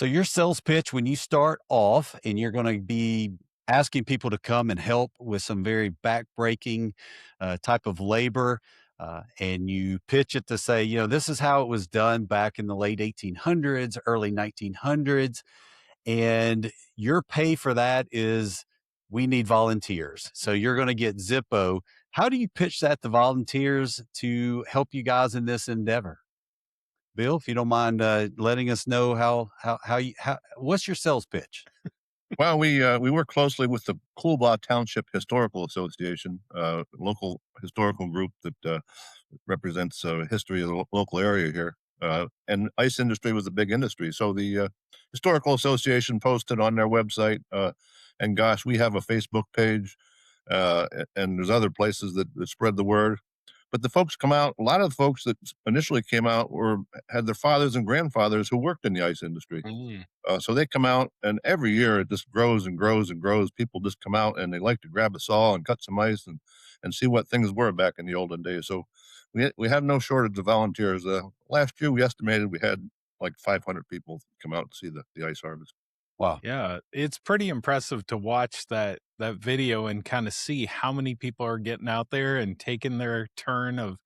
So your sales pitch when you start off and you're going to be asking people to come and help with some very backbreaking type of labor, and you pitch it to say, this is how it was done back in the late 1800s, early 1900s, and your pay for that is we need volunteers. So you're going to get Zippo. How do you pitch that to volunteers to help you guys in this endeavor? Bill, if you don't mind letting us know what's your sales pitch? Well, we work closely with the Coolbaugh Township Historical Association, local historical group that represents history of the local area here. And ice industry was a big industry, so the historical association posted on their website. And gosh, we have a Facebook page, and there's other places that spread the word. But the folks come out. A lot of the folks that initially came out had their fathers and grandfathers who worked in the ice industry. Mm. So they come out, and every year it just grows and grows and grows. People just come out and they like to grab a saw and cut some ice and see what things were back in the olden days. So we have no shortage of volunteers. Last year we estimated we had like 500 people come out to see the ice harvest. Wow. Yeah, it's pretty impressive to watch that video and kind of see how many people are getting out there and taking their turn of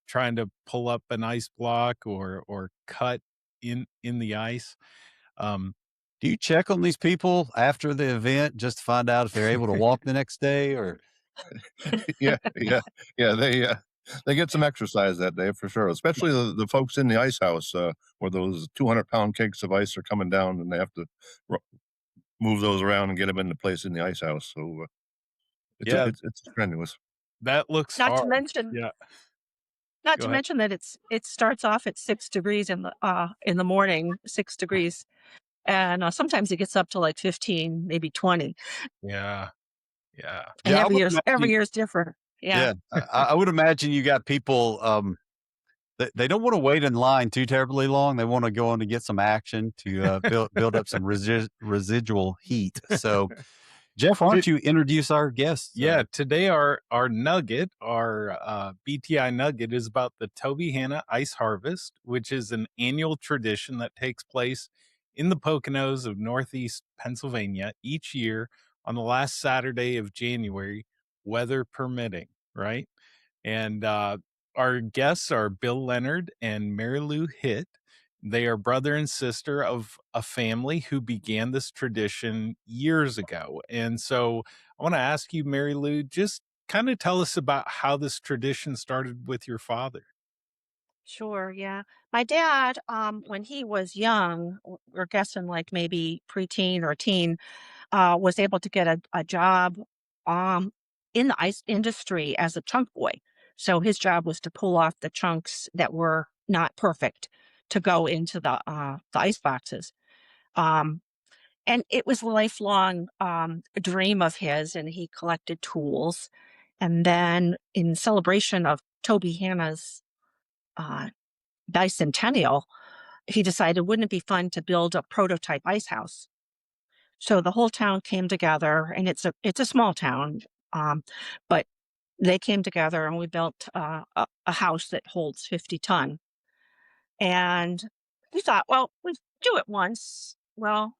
trying to pull up an ice block or cut in the ice. Do you check on these people after the event just to find out if they're able to walk the next day or? Yeah, yeah, yeah. They get some exercise that day for sure, especially the folks in the ice house, where those 200-pound cakes of ice are coming down and they have to ro- move those around and get them into place in the ice house. So Yeah, it's strenuous. that looks Not to hard. mention Yeah, not go to ahead. mention that it starts off at 6 degrees in the morning, 6 degrees, and, sometimes it gets up to, like, 15, maybe 20, Yeah, yeah. and Yeah, I would every imagine. year is different. Yeah. Yeah, I would imagine you got people. They don't want to wait in line too terribly long. They want to go on to get some action to build up some residual heat. So, Jeff, why don't you introduce our guests? Yeah, today our nugget, our BTI nugget is about the Tobyhanna Ice Harvest, which is an annual tradition that takes place in the Poconos of Northeast Pennsylvania each year on the last Saturday of January, weather permitting, right? And our guests are Bill Leonard and Marilou Hitt. They are brother and sister of a family who began this tradition years ago. And so I want to ask you, Mary Lou, just kind of tell us about how this tradition started with your father. Sure, yeah. My dad, when he was young, we're guessing like maybe preteen or teen, was able to get a job um, in the ice industry as a chunk boy. So his job was to pull off the chunks that were not perfect to go into the ice boxes. Um, and it was a lifelong dream of his, and he collected tools. And then in celebration of Toby Hanna's uh, bicentennial, he decided, wouldn't it be fun to build a prototype ice house? So the whole town came together, and it's a small town, um, but they came together and we built a house that holds 50 ton. And we thought, well, we do it once. Well,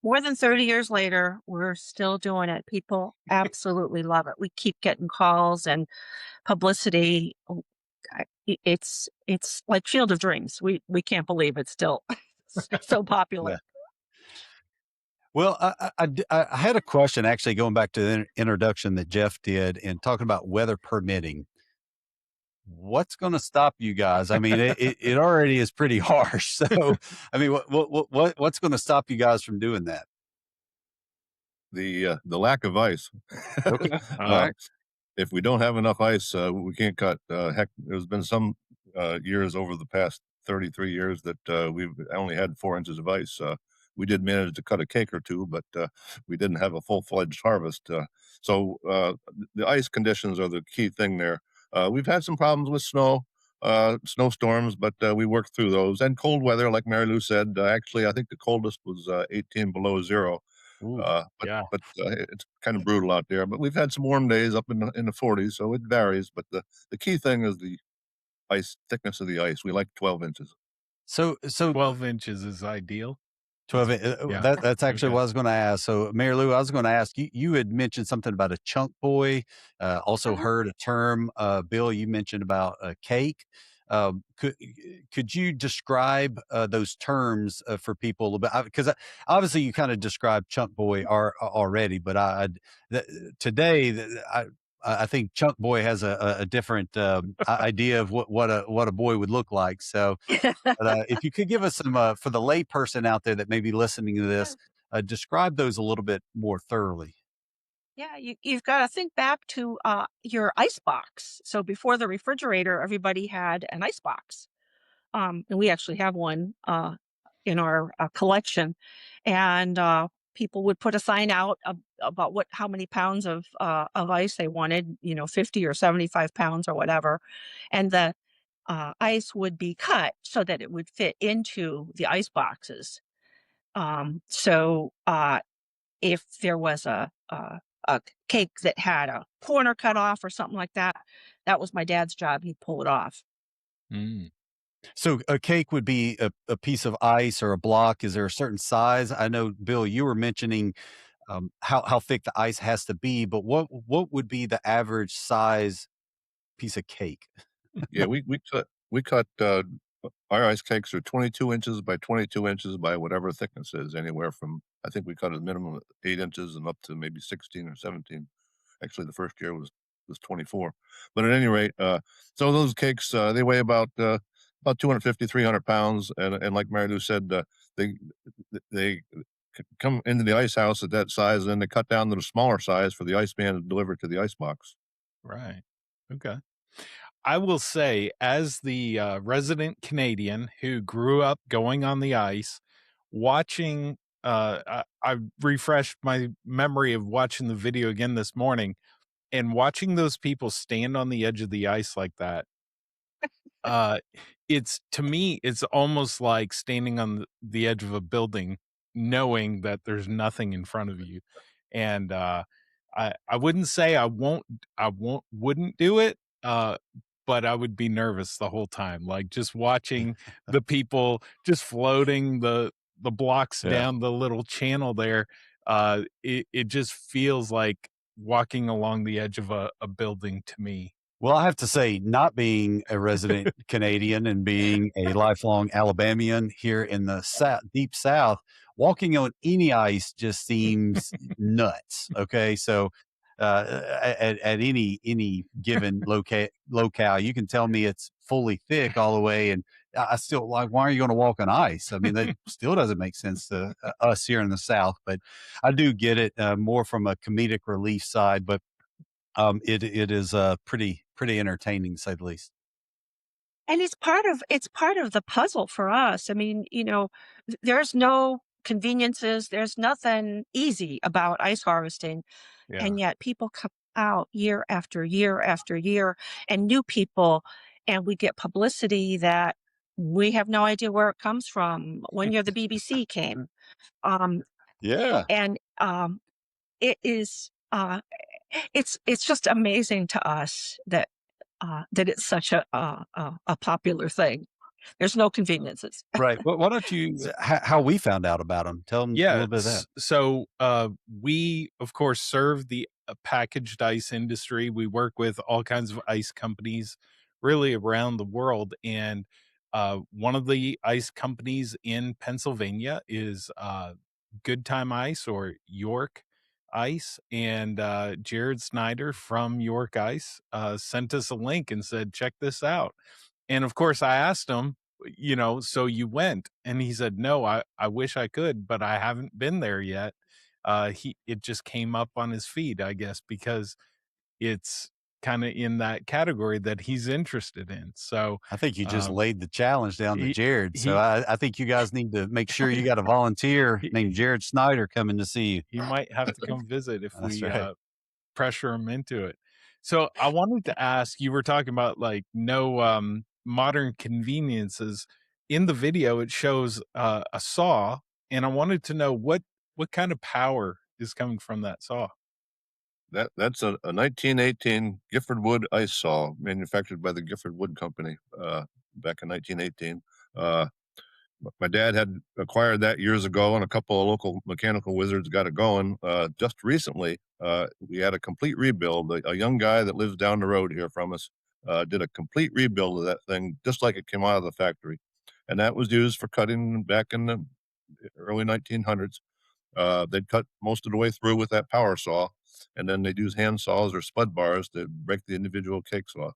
more than 30 years later, we're still doing it. People absolutely love it. We keep getting calls and publicity. It's like Field of Dreams. We can't believe it's still so popular. Yeah. Well, I had a question actually going back to the introduction that Jeff did and talking about weather permitting. What's going to stop you guys? I mean, it already is pretty harsh. So, I mean, what's going to stop you guys from doing that? The lack of ice. Okay. All uh, right. if we don't have enough ice, we can't cut. Heck, there's been some years over the past 33 years that we've only had 4 inches of ice. We did manage to cut a cake or two, but we didn't have a full-fledged harvest. So the ice conditions are the key thing there. We've had some problems with snowstorms, but we worked through those. And cold weather, like Mary Lou said, actually, I think the coldest was 18 below zero. Ooh, Uh, but yeah. but it's kind of brutal out there. But we've had some warm days up in the 40s, so it varies. But the key thing is the ice thickness of the ice. We like 12 inches. So 12 inches is ideal. 12 Yeah. that's actually Okay. what I was gonna ask. So, Mary Lou, I was gonna ask you, you had mentioned something about a chunk boy, also Mhm. heard a term, Bill, you mentioned about a cake. Could you describe, those terms, for people a little bit? Because obviously you kinda described chunk boy already, but the today, I think chunk boy has a different, idea of what a boy would look like. So, but, if you could give us some, for the layperson out there that may be listening to this, describe those a little bit more thoroughly. Yeah, you've gotta think back to, your ice box. So before the refrigerator, everybody had an ice box. And we actually have one, in our, collection, and, people would put a sign out about how many pounds of ice they wanted, 50 or 75 pounds or whatever, and the, ice would be cut so that it would fit into the ice boxes. So, if there was a cake that had a corner cut off or something like that, that was my dad's job, he'd pull it off. Mm. So a cake would be a piece of ice or a block. Is there a certain size? I know, Bill, you were mentioning, how thick the ice has to be, but what would be the average size piece of cake? Yeah, we cut, our ice cakes are 22 inches by 22 inches by whatever thickness is, anywhere from I think we cut a minimum of 8 inches and up to maybe 16 or 17. Actually, the first year was 24. But at any rate, so those cakes, they weigh about 250, 300 pounds, and like Mary Lou said, they they come into the ice house at that size, and then they cut down to the smaller size for the ice man to deliver to the ice box. Right. Okay. I will say, as the resident Canadian who grew up going on the ice, watching, I refreshed my memory of watching the video again this morning and watching those people stand on the edge of the ice like that. Uh, it's to me, it's almost like standing on the edge of a building, knowing that there's nothing in front of you. And I wouldn't say wouldn't do it. But I would be nervous the whole time, like just watching the people just floating the blocks Yeah. down the little channel there. It just feels like walking along the edge of a building to me. Well, I have to say, not being a resident Canadian and being a lifelong Alabamian here in the deep South, walking on any ice just seems nuts. Okay, so at any given locale, you can tell me it's fully thick all the way, and I still like. Why are you going to walk on ice? I mean, that still doesn't make sense to us here in the South. But I do get it, more from a comedic relief side, but it is, pretty entertaining, to say the least. And it's part of the puzzle for us. I mean, there's no conveniences, there's nothing easy about ice harvesting, Yeah. and yet people come out year after year after year, and new people, and we get publicity that we have no idea where it comes from. One year the BBC came, um, Yeah. and, it is, it's just amazing to us that it's such a popular thing. There's no conveniences. Right. Well, why don't you how we found out about them? Tell them a Yeah. little bit of that. So we, of course, serve the packaged ice industry. We work with all kinds of ice companies really around the world. And one of the ice companies in Pennsylvania is Good Time Ice or York Ice. And Jared Snyder from York Ice sent us a link and said, check this out. And of course, I asked him, "So you went?" And he said, "No, I wish I could, but I haven't been there yet." It just came up on his feed, I guess, because it's kinda in that category that he's interested in. So, I think you just um, laid the challenge down to he Jared. So he I think you guys need to make sure you got a volunteer he named Jared Snyder coming to see you. he might have to come visit if That's we, right. pressure him into it. So I wanted to ask, you were talking about like no modern conveniences. In the video, it shows a saw, and I wanted to know what kind of power is coming from that saw. That's a 1918 Gifford Wood ice saw manufactured by the Gifford Wood Company, back in 1918. Uh, My dad had acquired that years ago, and a couple of local mechanical wizards got it going. Just recently, we had a complete rebuild. A young guy that lives down the road here from us did a complete rebuild of that thing, just like it came out of the factory. And that was used for cutting back in the early 1900s. They'd cut most of the way through with that power saw, and then they'd use hand saws or spud bars to break the individual cakes off.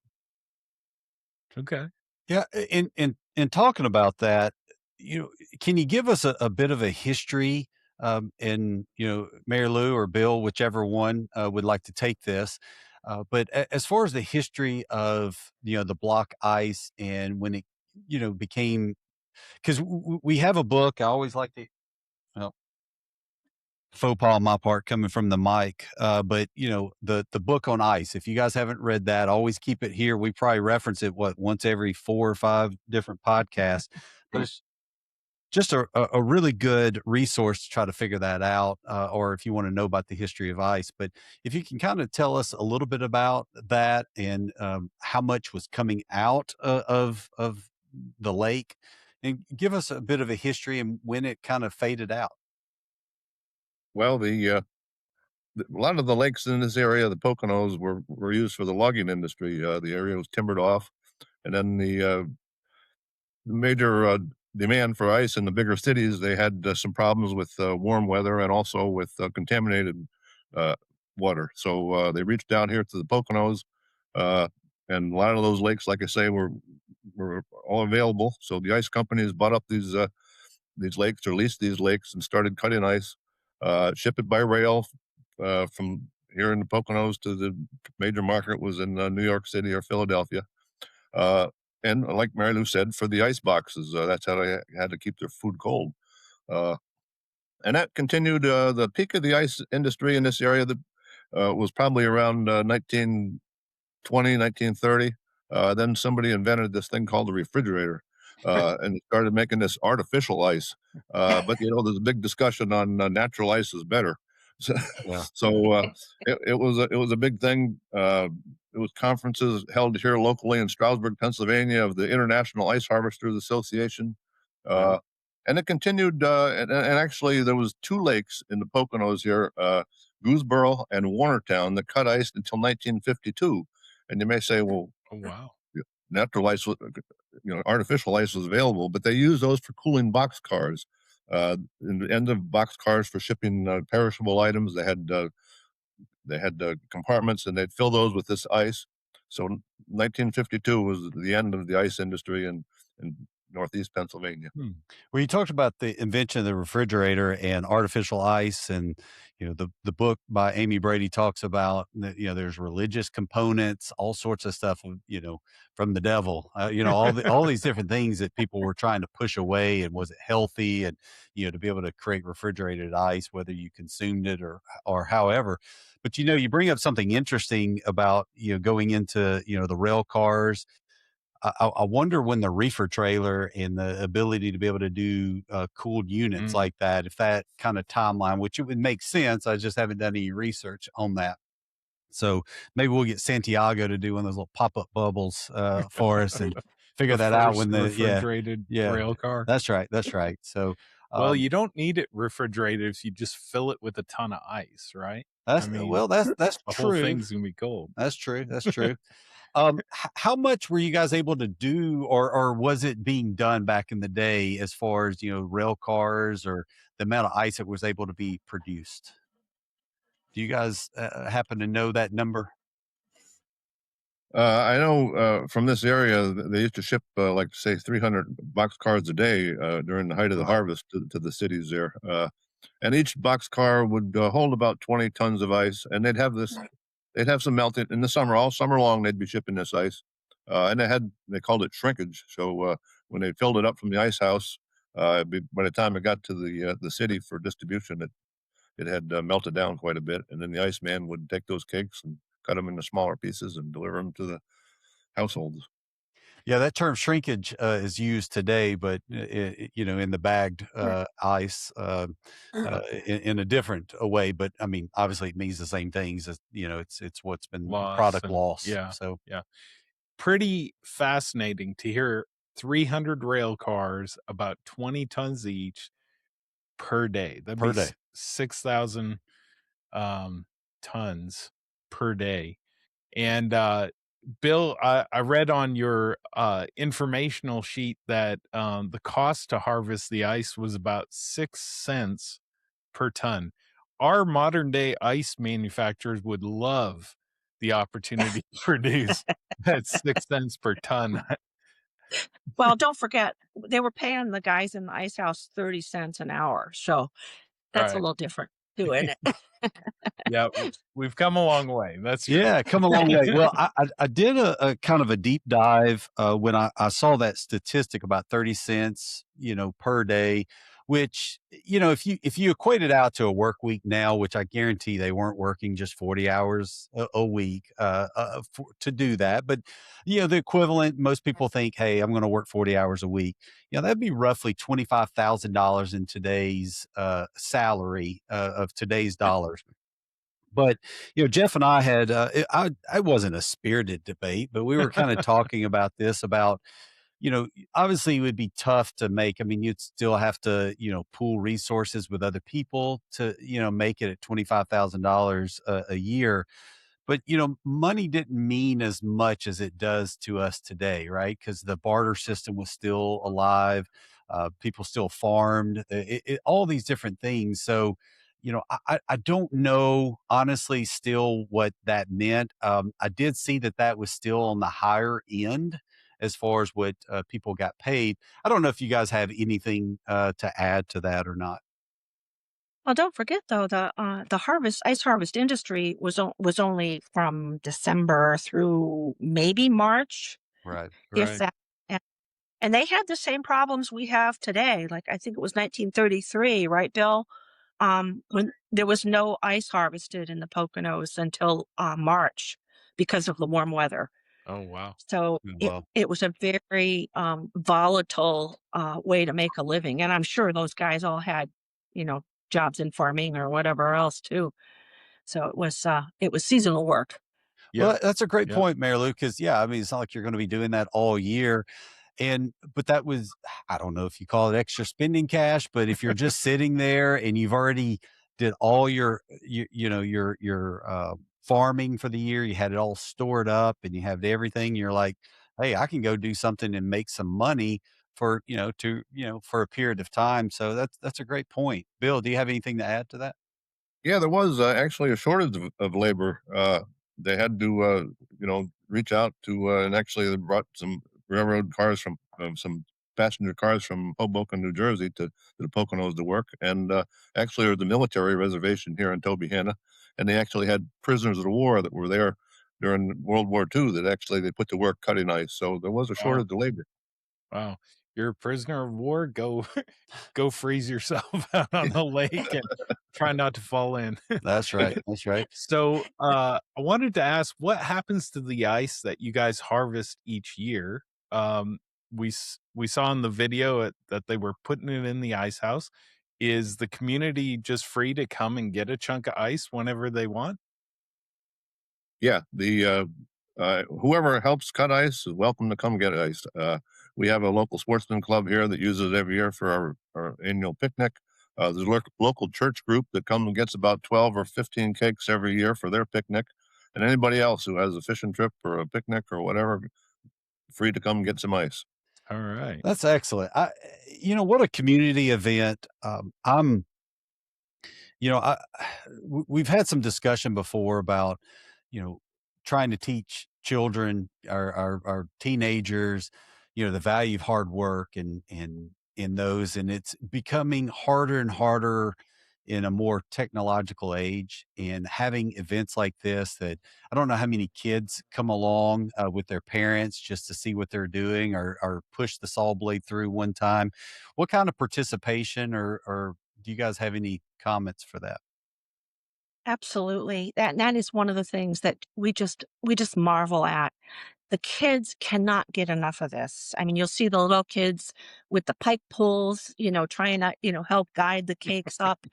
Okay. Yeah, in talking about that, you know, can you give us a bit of a history, and, you know, Mary Lou or Bill, whichever one, would like to take this, but as far as the history of, you know, the block ice and when it, you know, became 'cause we have a book, I always like to well, faux pas on my part coming from the mic. But you know, the book on ice. If you guys haven't read that, always keep it here. We probably reference it once every 4 or 5 different podcasts, but it's just a really good resource to try to figure that out, or if you want to know about the history of ice. But if you can kind of tell us a little bit about that and how much was coming out of the lake, and give us a bit of a history and when it kind of faded out. Well, a lot of the lakes in this area, the Poconos, were used for the logging industry. The area was timbered off, and then the major demand for ice in the bigger cities, they had some problems with warm weather and also with contaminated uh, water. So they reached down here to the Poconos, uh, and a lot of those lakes, like I say, were all available. So the ice companies bought up these lakes or leased these lakes and started cutting ice, ship it by rail from here in the Poconos to the major market was in New York City or Philadelphia. Uh, and like Mary Lou said, for the ice boxes, that's how they had to keep their food cold. Uh, and that continued. The peak of the ice industry in this area that was probably around 1920, 1930. Then somebody invented this thing called the refrigerator, and started making this artificial ice. But you know, there's a big discussion on natural ice is better. So, Yeah. it was a big thing. It was conferences held here locally in Stroudsburg, Pennsylvania, of the International Ice Harvesters Association, Yeah. uh, and it continued. And actually, there was 2 lakes in the Poconos here, Gooseboro and Warnertown, that cut ice until 1952. And you may say, well, Oh, wow. yeah, natural ice, artificial ice was available, but they used those for cooling box cars. In the end of box cars for shipping perishable items, they had compartments, and they'd fill those with this ice. So 1952 was the end of the ice industry in Northeast Pennsylvania. Hmm. Well, you talked about the invention of the refrigerator and artificial ice, and you know the book by Amy Brady talks about that, you know, there's religious components, all sorts of stuff, you know, from the devil, you know, all these different things that people were trying to push away, and was it healthy, and you know, to be able to create refrigerated ice, whether you consumed it or however. But you know, you bring up something interesting about, you know, going into, you know, the rail cars. I wonder when the reefer trailer and the ability to be able to do cooled units Mm. like that, if that kind of timeline, which it would make sense. I just haven't done any research on that. So maybe we'll get Santiago to do one of those little pop up bubbles for us and figure The that out first when refrigerated yeah, rail car. that's right. That's right. So, Well, um, you don't need it refrigerated if you just fill it with a ton of ice, right? I that's, mean, well, that's the whole true. thing's gonna be cold. That's true. That's true. How much were you guys able to do, or was it being done back in the day as far as, you know, rail cars or the amount of ice that was able to be produced? Do you guys happen to know that number? I know from this area, they used to ship, like, say, 300 boxcars a day during the height of the Wow. harvest to the cities there. And each boxcar would hold about 20 tons of ice, and they'd have some melting in the summer, all summer long. They'd be shipping this ice, and they called it shrinkage. So when they filled it up from the ice house, by the time it got to the city for distribution, it had melted down quite a bit, and then the iceman would take those cakes and cut them into smaller pieces and deliver them to the households. Yeah, that term shrinkage is used today, but you know, in the bagged ice, in a different way. But I mean, obviously, it means the same things. As you know, it's what's been Loss product and loss. yeah, So yeah. Pretty fascinating to hear 300 rail cars, about 20 tons each per day. That'd be per day. 6,000 um, tons per day. And Bill, I read on your informational sheet that the cost to harvest the ice was about 6 cents per ton. Our modern day ice manufacturers would love the opportunity to produce at 6 cents per ton. Well, don't forget, they were paying the guys in the ice house 30 cents an hour, so that's a Right. little different too, isn't it? Yeah, we've come a long way. That's true. Yeah, come a long way. Well, I did a kind of a deep dive when I saw that statistic about 30 cents, per day, which, if you equate it out to a work week now, which I guarantee they weren't working just 40 hours a week to do that. But, the equivalent, most people think, hey, I'm going to work 40 hours a week. That'd be roughly $25,000 in today's salary of today's dollars. But, Jeff and I had, I wasn't a spirited debate, but we were kind of talking about this about, obviously it would be tough to make. I mean, you'd still have to, pool resources with other people to, make it at $25,000 a year. But, money didn't mean as much as it does to us today, right? Because the barter system was still alive. People still farmed, all these different things. So, I don't know honestly still what that meant. I did see that that was still on the higher end as far as what people got paid. I don't know if you guys have anything to add to that or not. Well, don't forget though, the ice harvest industry was only from December through maybe March, Right. if Right. that. And and they had the same problems we have today. Like I think it was 1933, right, Bill? When there was no ice harvested in the Poconos until March because of the warm weather. Oh, wow. So it Well, it was a very volatile way to make a living, and I'm sure those guys all had, jobs in farming or whatever else too. So it was seasonal work. Yep. well, that's a great Yep. point, Mary Lou, because yeah, I mean, it's not like you're going to be doing that all year. But that was, I don't know if you call it extra spending cash, but if you're just sitting there and you've already did all your farming for the year, you had it all stored up and you have everything, you're like, hey, I can go do something and make some money for, for a period of time. So that's a great point. Bill, do you have anything to add to that? Yeah, there was actually a shortage of labor. They had to, reach out to, and actually they brought some railroad cars from some passenger cars from Hoboken, New Jersey, to the Poconos to work. And actually, there was a military reservation here in Tobyhanna, and they actually had prisoners of the war that were there during World War II that actually they put to work cutting ice. So there was a Wow. shortage of labor. Wow. You're a prisoner of war. Go go freeze yourself out on the lake and try not to fall in. That's right. That's right. So, I wanted to ask what happens to the ice that you guys harvest each year? We saw in the video that they were putting it in the ice house. Is the community just free to come and get a chunk of ice whenever they want? Yeah, the whoever helps cut ice is welcome to come get ice. We have a local sportsman club here that uses it every year for our annual picnic. There's a local church group that comes and gets about 12 or 15 cakes every year for their picnic. And anybody else who has a fishing trip or a picnic or whatever, free to come get some ice. All right. That's excellent. What a community event. You know, I we've had some discussion before about, you know, trying to teach children, our teenagers, the value of hard work and in those, and it's becoming harder and harder in a more technological age. And having events like this, that I don't know how many kids come along with their parents just to see what they're doing, or push the saw blade through one time. What kind of participation, or do you guys have any comments for that? Absolutely. That is one of the things that we just marvel at. The kids cannot get enough of this. I mean, you'll see the little kids with the pike poles, trying to, help guide the cakes up.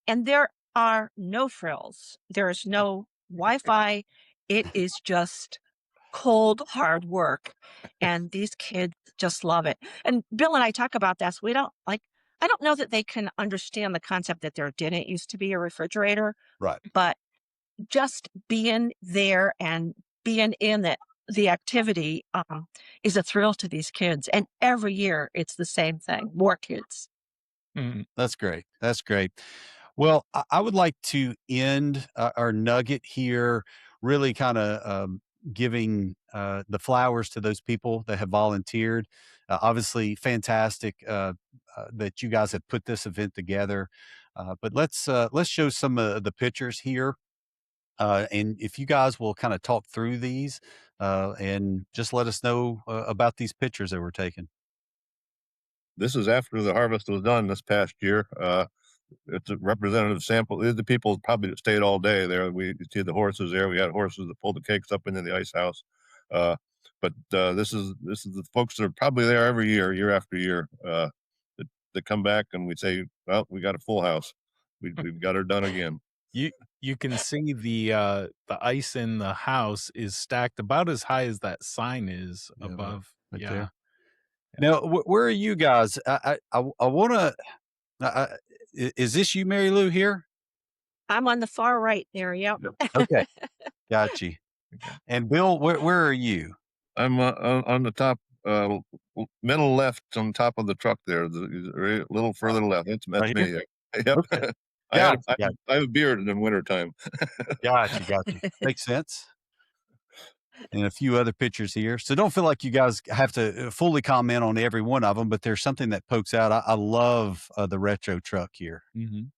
And there are no frills. There is no Wi-Fi. It is just cold, hard work, and these kids just love it. And Bill and I talk about this. We don't like I don't know that they can understand the concept that there didn't used to be a refrigerator, Right. but just being there and being in the activity, is a thrill to these kids, and every year it's the same thing, more kids. Mhm. That's great. That's great. Well, I would like to end our nugget here, really kind of giving the flowers to those people that have volunteered. Obviously, fantastic that you guys have put this event together. But let's show some of the pictures here, and if you guys will kind of talk through these and just let us know about these pictures that were taken. This is after the harvest was done this past year. It's a representative sample. These are the people probably that stayed all day there. You see the horses there. We had horses that pulled the cakes up into the ice house. Uh, but this is the folks that are probably there every year, year after year. That come back and we say, well, we got a full house. We've got her done again. You you can see the ice in the house is stacked about as high as that sign is Yeah, above. right Yeah. there. Now, where are you guys? I want to. Is this you, Mary Lou, here? I'm on the far right there, yep. Okay, got you. Okay. And Bill, where are you? I'm on the top, middle left on top of the truck there, a little further left. That's Right me. here? Yep. Okay, got you, got I have a beard in wintertime. got you, got you. Makes sense. And a few other pictures here. So don't feel like you guys have to fully comment on every one of them, but there's something that pokes out. I love the retro truck here. Mhm.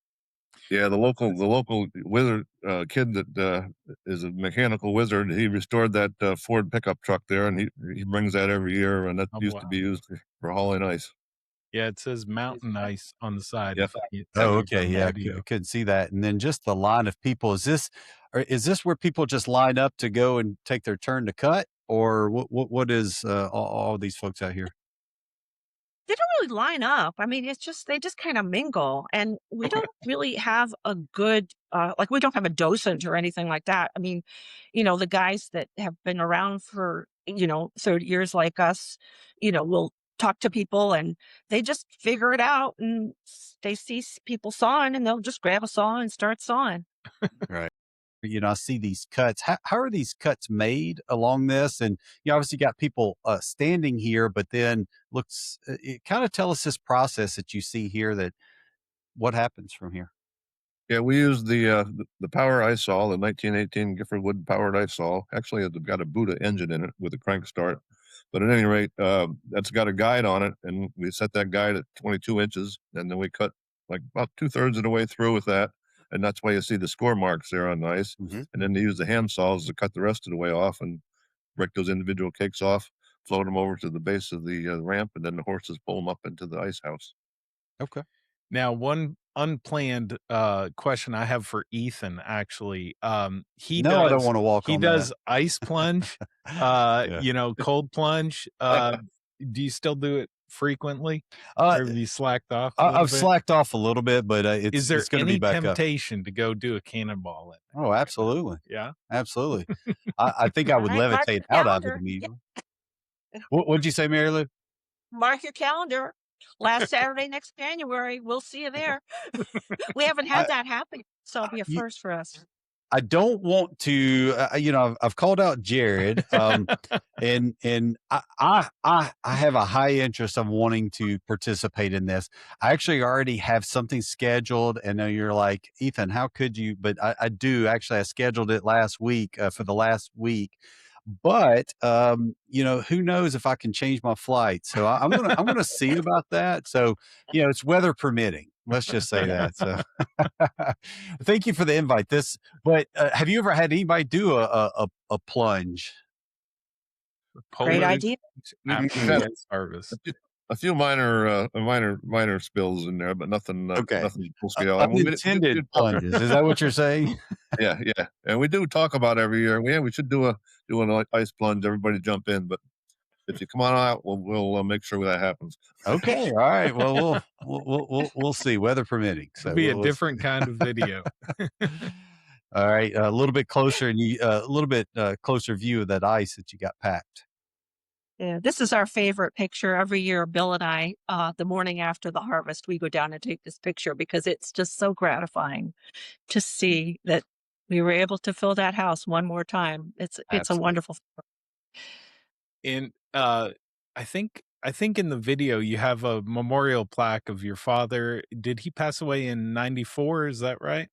Yeah, the local wizard kid that is a mechanical wizard. He restored that Ford pickup truck there, and he brings that every year, and that Oh, used to wow. be used for hauling ice. Yeah, it says mountain ice on the side Yep. if you Oh, see it okay. on Yeah, video. couldn't see that. And then just the line of people. Is this where people just line up to go and take their turn to cut, or what is all these folks out here? They don't really line up. I mean, it's just they just kinda mingle, and we don't really have a good, like, we don't have a docent or anything like that. I mean, the guys that have been around for, 30 years like us, will talk to people, and they just figure it out, and they see people sawing, and they'll just grab a saw and start sawing. Right. I see these cuts. How are these cuts made along this? And you obviously got people standing here, but then looks it kind of tell us this process that you see here. That what happens from here? Yeah, we use the power ice saw, the 1918 Gifford Wood powered ice saw. Actually, it's got a Buddha engine in it with a crank start. But at any rate, that's got a guide on it, and we set that guide at 22 inches, and then we cut like about 2/3 of the way through with that, and that's why you see the score marks there on the ice. Hmm. And then they use the hand saws to cut the rest of the way off and break those individual cakes off, float them over to the base of the ramp, and then the horses pull them up into the ice house. Okay. Now, one unplanned question I have for Ethan actually. He No, I don't does want to walk he on that. does ice plunge, Yeah. cold plunge. Do you still do it frequently? Uh, Or have you slacked off a little I've bit? slacked off a little bit, but Is there it's going to be any back up. temptation to go do a cannonball in there? Oh, absolutely, Yeah? absolutely. I think I would Alright, mark levitate your out of it calendar. Yeah, immediately. What'd you say, Mary Lou? mark your calendar. Last Saturday next January, we'll see you there. We haven't had that happen, so it'll be a I, first for us. I don't want to, I've called out Jared, and I have a high interest of wanting to participate in this. I actually already have something scheduled, and then you're like, Ethan, how could you? But I do actually. I scheduled it last week for the last week. But who knows if I can change my flight? So I'm gonna see about that. So it's weather permitting. Let's just say that. So thank you for the invite. But have you ever had anybody do a plunge? Great Polar idea. after We've the had ice harvest. a few minor spills in there, but Okay, nothing full scale. I mean, we unintended did talk, plunges. Is that what you're saying? yeah, and we do talk about every year. Yeah, we should do an ice plunge. Everybody jump in, but if you come on out, we'll make sure that happens. Okay, all right. Well, we'll see, weather permitting. It'll So be a we'll see. different kind of video. All right, a little bit closer, and a little bit closer view of that ice that you got packed. Yeah, this is our favorite picture every year. Bill and I, the morning after the harvest, we go down and take this picture because it's just so gratifying to see that we were able to fill that house one more time. It's a Absolutely. wonderful. And I think in the video you have a memorial plaque of your father. Did he pass away in '94? Is that right?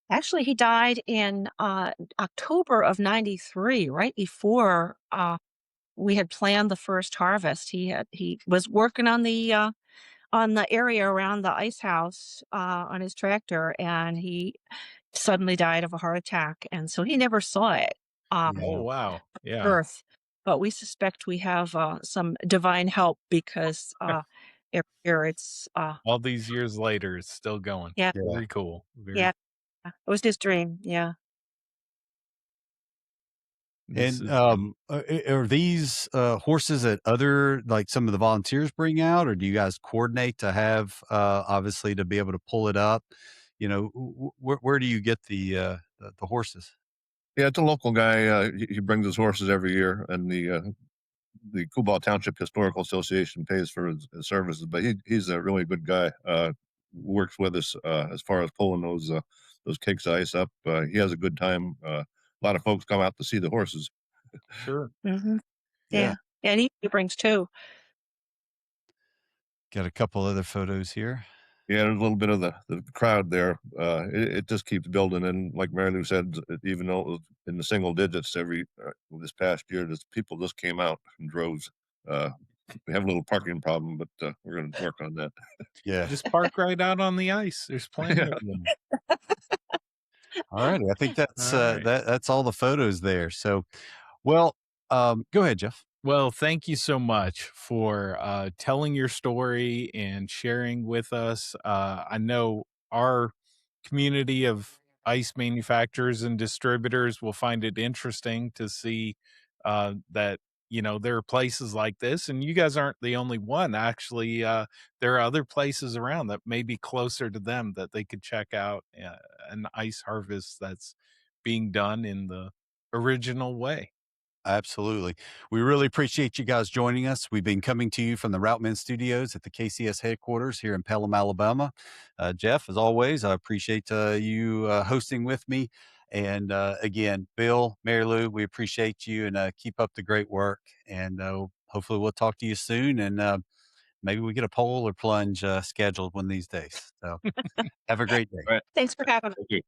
Actually, he died in October of '93, right before we had planned the first harvest. He was working on the area around the ice house on his tractor, and he suddenly died of a heart attack, and so he never saw it. Oh, Yeah. wow. Yeah. Earth, but we suspect we have, some divine help because, every year it's, All these years later, it's still going. yeah, Yeah. Very cool. Very yeah, it was his dream, yeah. this And is are these horses that other like some of the volunteers bring out, or do you guys coordinate to have obviously to be able to pull it up? You know, where do you get the horses? Yeah, it's a local guy. He brings his horses every year, and the Coolbaugh Township Historical Association pays for his services. But he's a really good guy. Works with us as far as pulling those cakes of ice up. He has a good time. A lot of folks come out to see the horses. sure. Mhm, Yeah. yeah, and he brings 2. Got a couple other photos here. Yeah, there's a little bit of the crowd there. It just keeps building, and like Mary Lou said, even though it was in the single digits every this past year, just people just came out in droves. Uh, we have a little parking problem, but we're going to work on that. Yeah. Just park right out on the ice. There's plenty of them. All righty. I think that's All right. that's all the photos there. So, well, go ahead, Jeff. Well, thank you so much for telling your story and sharing with us. I know our community of ice manufacturers and distributors will find it interesting to see that there are places like this, and you guys aren't the only one. Actually, there are other places around that may be closer to them that they could check out an ice harvest that's being done in the original way. Absolutely. We really appreciate you guys joining us. We've been coming to you from the RouteMan studios at the KCS headquarters here in Pelham, Alabama. Jeff, as always, I appreciate you hosting with me. And again, Bill, Mary Lou, we appreciate you and keep up the great work. And hopefully we'll talk to you soon. And maybe we get a poll or plunge scheduled one of these days. So have a great day. All right. Thanks for having Thank you.